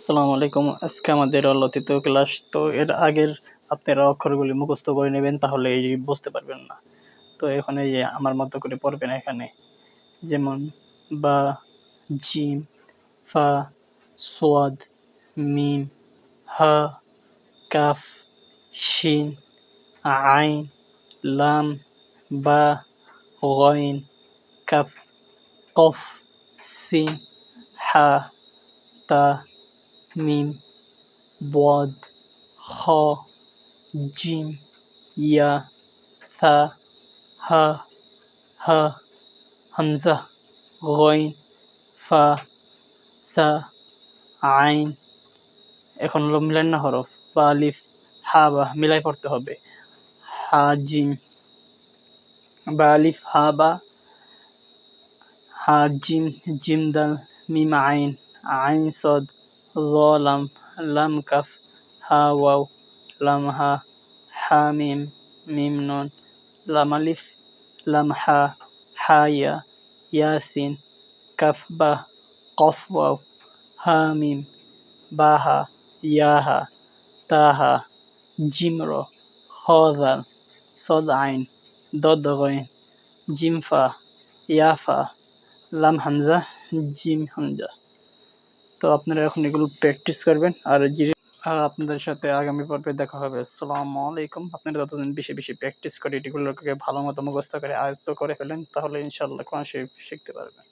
আসসালামু আলাইকুম। আজকে আমাদের হলো ৩য় ক্লাস। তো এর আগের আপনারা অক্ষরগুলি মুখস্থ করে নেবেন, তাহলে এই বুঝতে পারবেন না। তো এখন এই যে আমার মতো করে পড়বেন এখানে। যেমন বা, জিম, ফা, সোয়াদ, মিম, হা, কাফ, শিন, আইন, লাম, বা, গইন, কাফ, কফ, সিন, হা, তা, মিম, বদ, খ, জিম, ইয়া, থা, হা, হা, হামজা, গইন, ফা, সা, আইন। এখন হলো মিলান না হরফ। বা, আলিফ, হা, বা মিলাই পড়তে হবে। হা, জিম, বা, আলিফ, হা, বা, হা, জিম, জিম, দাল, মিম, আইন, আইন, সদ, র, লাম, লাম, কাফ, হা, ওয়াও, লাম, হা, হা, মিম, মিম, নুন, লাম, আলিফ, লাম, হা, হা, ইয়া, ইয়াসিন, কাফ, বা, কফ, ওয়াও, হা, মিম, বা, হা, ইয়া, হা, তা, হা, জিম, র, খ, দাল, সদ, আইন, দদ, গইন, জিম, ফা, ইয়া, ফা, লাম, হামজা, জিম, হামজা। তো আপনারা এখন এগুলো প্র্যাকটিস করবেন। আর আপনাদের সাথে আগামী পর্বে দেখা হবে। আসসালামু আলাইকুম। আপনারা যতদিন বেশি বেশি প্র্যাকটিস করে এগুলোকে ভালো মতো মুখস্থ করে আয়ত্ত করে ফেলেন, তাহলে ইনশাআল্লাহ কোরআন শরীফ শিখতে পারবেন।